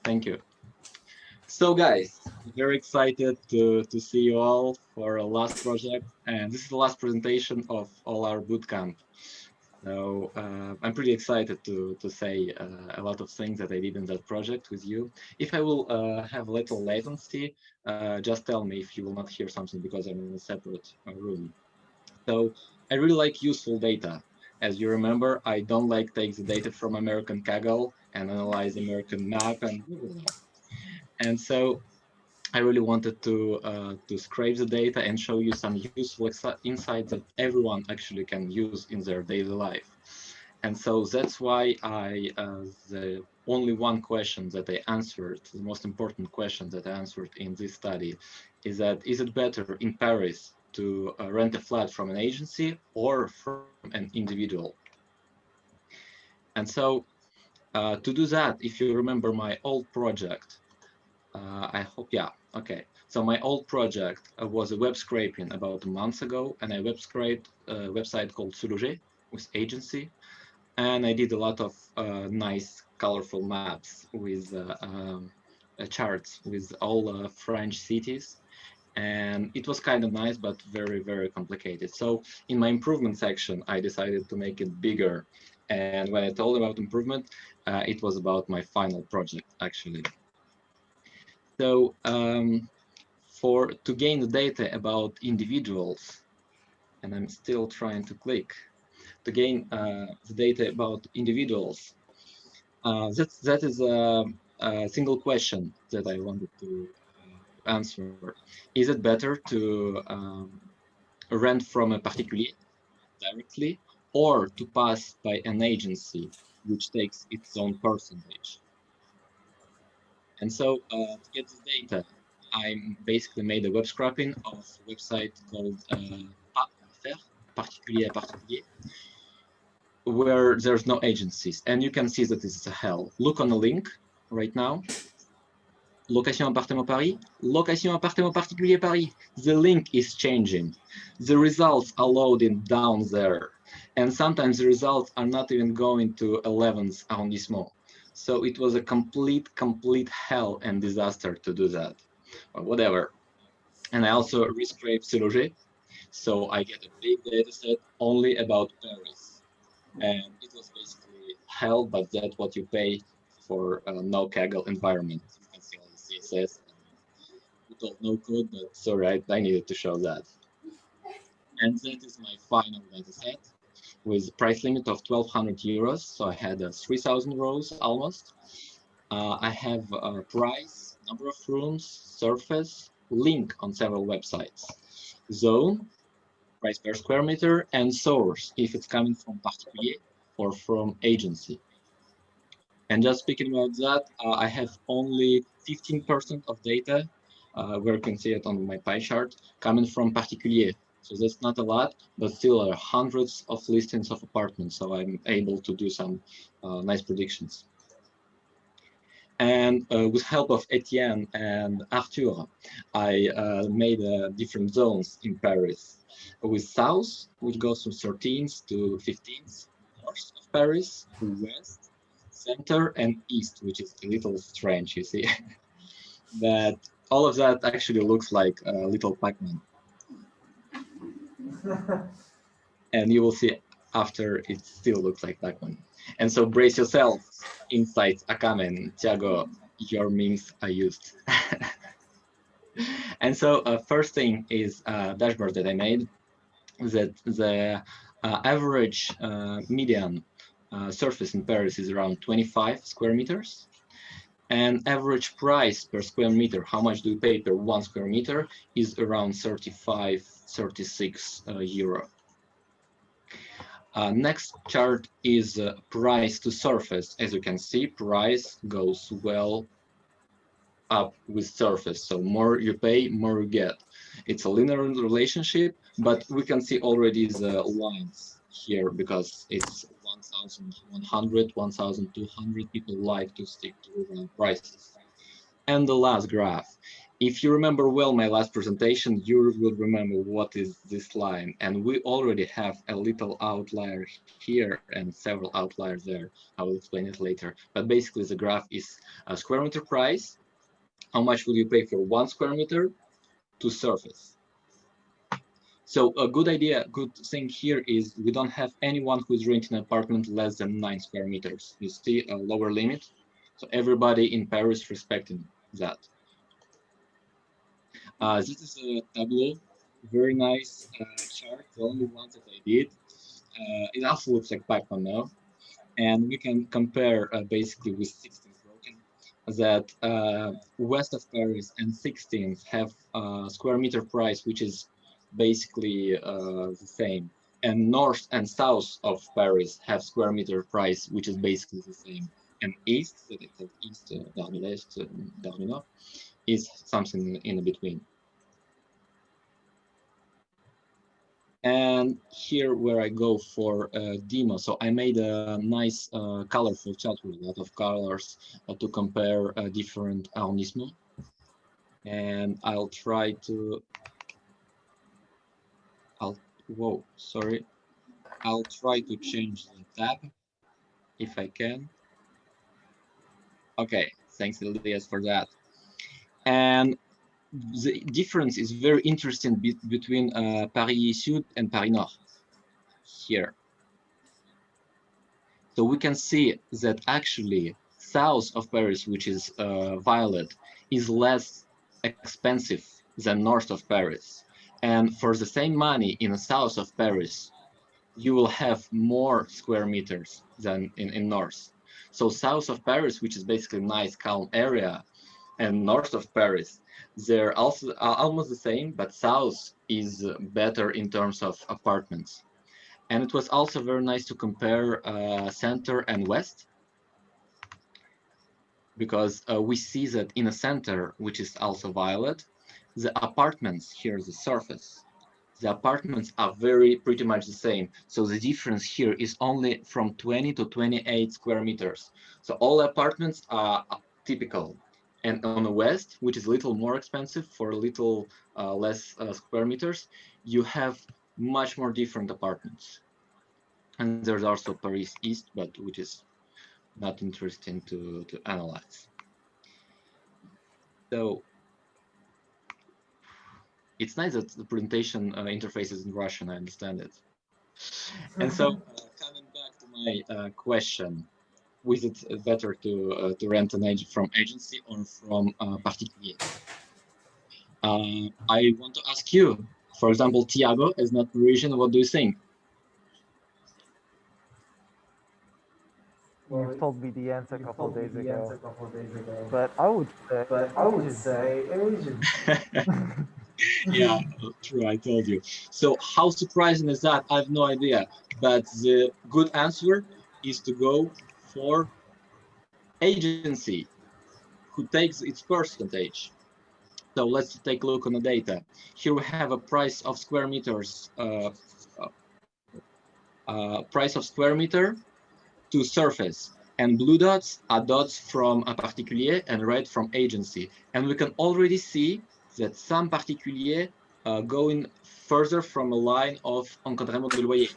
Thank you. So guys, very excited to see you all for our last project. And this is the last presentation of all our bootcamp. So I'm pretty excited to say a lot of things that I did in that project with you. If I will have a little latency, just tell me if you will not hear something because I'm in a separate room. So I really like useful data. As you remember, I don't like take the data from American Kaggle and analyze American map and Google map. And so I really wanted to scrape the data and show you some useful insights that everyone actually can use in their daily life. And so that's why the only one question that I answered, the most important question that I answered in this study is that, is it better in Paris to rent a flat from an agency or from an individual? And so to do that, if you remember my old project, I hope, yeah, okay. So my old project was a web scraping about a month ago, and I web scraped a website called Souloger with agency, and I did a lot of nice, colorful maps with charts with all French cities, and it was kind of nice, but very, very complicated. So in my improvement section, I decided to make it bigger, and when I told about improvement, it was about my final project, actually. So to gain the data about individuals, and I'm still trying to click, to gain the data about individuals, that is a single question that I wanted to answer. Is it better to rent from a particular directly or to pass by an agency which takes its own percentage? And so to get the data, I basically made a web scraping of a website called particulier à particulier, where there's no agencies. And you can see that this is a hell. Look on the link right now. Location appartement Paris, location appartement particulier Paris. The link is changing. The results are loading down there. And sometimes the results are not even going to 11th arrondissement. So it was a complete hell and disaster to do that, or whatever. And I also rescraped Souloger, so I get a big data set only about Paris. And it was basically hell, but that's what you pay for a no Kaggle environment. You can see all the CSS and good no code, but sorry, I needed to show that. And that is my final data set with price limit of 1,200 euros. So I had 3,000 rows almost. I have a price, number of rooms, surface, link on several websites, zone, price per square meter, and source, if it's coming from particulier or from agency. And just speaking about that, I have only 15% of data, where you can see it on my pie chart, coming from particulier. So that's not a lot, but still are hundreds of listings of apartments. So I'm able to do some nice predictions. And with help of Etienne and Arthur, I made different zones in Paris. With south, which goes from 13th to 15th, north of Paris, west, center, and east, which is a little strange, you see. But all of that actually looks like a little Pac-Man. And you will see after it still looks like Pac-Man. And so brace yourselves, insights are coming. Thiago, your memes are used. And so first thing is a dashboard that I made, that the average median surface in Paris is around 25 square meters. And average price per square meter, how much do you pay per 1 square meter, is around 35, 36 euro. Next chart is price to surface. As you can see, price goes well up with surface. So more you pay, more you get. It's a linear relationship, but we can see already the lines here because it's 1,100, 1,200 people like to stick to prices. And the last graph If you remember well my last presentation, you will remember what is this line. And we already have a little outlier here and several outliers there. I will explain it later. But basically the graph is a square meter price. How much will you pay for 1 square meter to surface? So a good idea, good thing here is we don't have anyone who is renting an apartment less than 9 square meters. You see a lower limit. So everybody in Paris respecting that. This is a tableau, very nice chart, the only one that I did. It also looks like Python now. And we can compare basically with 16th broken that west of Paris and 16th have a square meter price, which is basically the same. And north and south of Paris have square meter price, which is basically the same. And east, that I call east, vers l'est, vers le nord, is something in between. And here where I go for demo, so I made a nice colorful chart with a lot of colors to compare different arrondissements. And I'll try to, whoa, sorry. I'll try to change the tab if I can. Okay, thanks Elias for that. And the difference is very interesting between Paris Sud and Paris Nord here. So we can see that actually south of Paris, which is violet, is less expensive than north of Paris. And for the same money in the south of Paris, you will have more square meters than in north. So south of Paris, which is basically a nice calm area, and north of Paris, they're also almost the same, but south is better in terms of apartments. And it was also very nice to compare center and west, because we see that in a center, which is also violet, the apartments, here the surface, the apartments are pretty much the same. So the difference here is only from 20 to 28 square meters. So all apartments are typical. And on the west, which is a little more expensive for a little less square meters, you have much more different apartments. And there's also Paris East, but which is not interesting to analyze. So it's nice that the presentation interface is in Russian, I understand it. And so coming back to my question, was it better to rent an agent from agency or from particular? I want to ask you, for example, Tiago is not Parisian, what do you think? You've told me the answer a couple days ago, but I would say Asian. Yeah, true, I told you. So how surprising is that? I have no idea. But the good answer is to go for agency, who takes its percentage. So let's take a look on the data. Here we have a price of square meters, price of square meter to surface. And blue dots are dots from a particulier and red from agency. And we can already see that some particulier going further from a line of encadrement de loyer.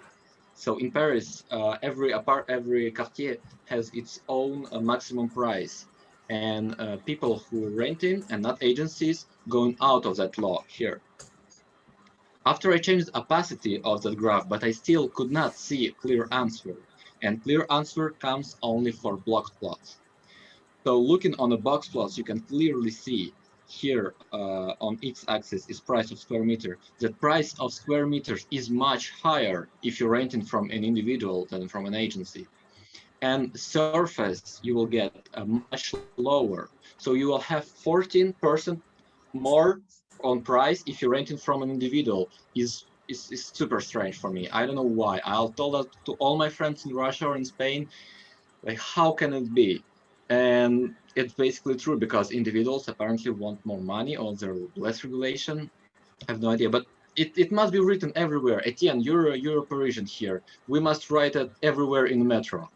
So in Paris, every quartier has its own maximum price. And people who are renting and not agencies going out of that law here. After I changed the opacity of that graph, but I still could not see a clear answer. And clear answer comes only for box plots. So looking on the box plots, you can clearly see here on x-axis is price of square meter. The price of square meters is much higher if you're renting from an individual than from an agency. And surface, you will get much lower. So you will have 14% more on price if you're renting from an individual. Is super strange for me. I don't know why. I'll tell that to all my friends in Russia or in Spain. Like, how can it be? And it's basically true because individuals apparently want more money or there's less regulation. I have no idea, but it must be written everywhere. Etienne, you're a Parisian here. We must write it everywhere in the metro.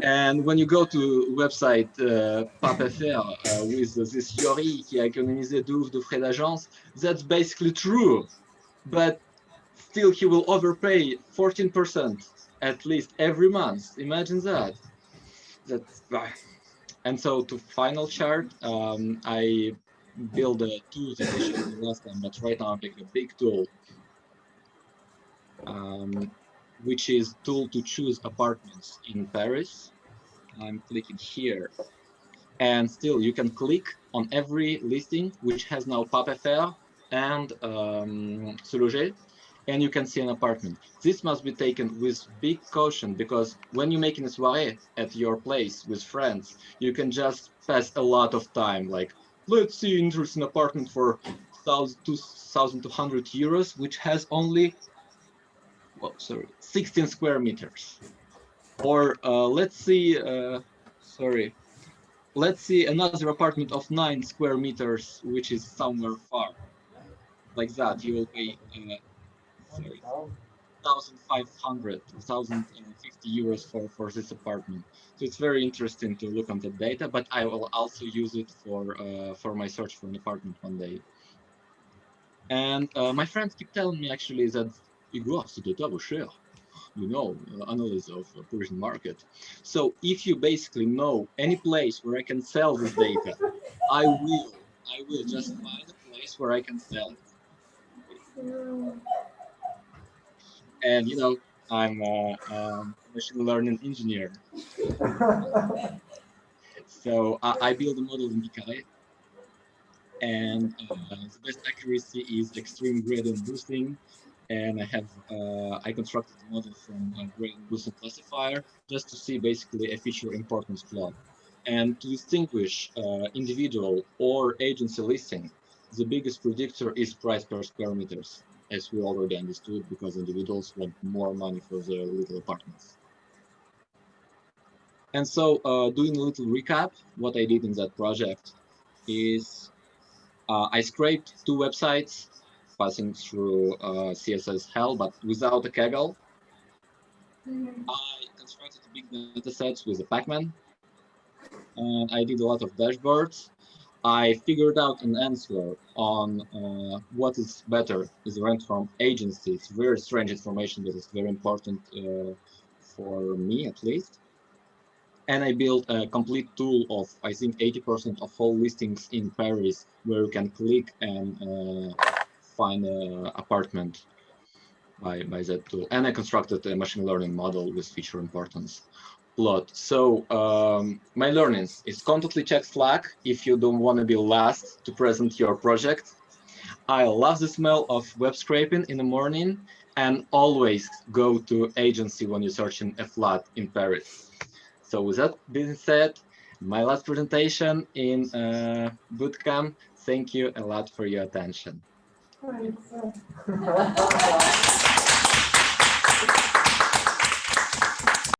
And when you go to website PAPFR with this Yori qui a économisé 12 de frais d'agence, that's basically true. But still, he will overpay 14% at least every month. Imagine that. That's and so to final chart, I build a tool that I showed you last time, but right now I'm making a big tool, which is tool to choose apartments in Paris. I'm clicking here, and still you can click on every listing which has now PAPFR and Se Loger, and you can see an apartment. This must be taken with big caution, because when you're making a soiree at your place with friends, you can just pass a lot of time, like, let's see interesting apartment for 2,200 euros, which has only, well, sorry, 16 square meters. Or let's see another apartment of 9 square meters, which is somewhere far. Like that, you will pay, sorry, 1,500, 1,050 euros for this apartment. So it's very interesting to look on the data, but I will also use it for my search for an apartment one day. And my friends keep telling me actually that Igor, c'est de table cher, you know, analysis of Persian market. So if you basically know any place where I can sell this data, I will just find a place where I can sell it. And you know, I'm a machine learning engineer, so I build a model in Picare, and the best accuracy is extreme gradient boosting. And I constructed a model from a gradient boosting classifier just to see basically a feature importance plot. And to distinguish individual or agency listing, the biggest predictor is price per square meters, as we already understood, because individuals want more money for their little apartments. And so doing a little recap, what I did in that project is I scraped 2 websites passing through CSS hell, but without a Kaggle. I constructed big data sets with a Pacman, and I did a lot of dashboards. I figured out an answer on what is better is rent from agencies. Very strange information, but it's very important for me at least. And I built a complete tool of, I think, 80% of all listings in Paris, where you can click and find an apartment by that tool. And I constructed a machine learning model with feature importance plot. So my learnings is constantly check Slack if you don't want to be last to present your project. I love the smell of web scraping in the morning, and always go to agency when you're searching a flat in Paris. So with that being said, my last presentation in bootcamp. Thank you a lot for your attention.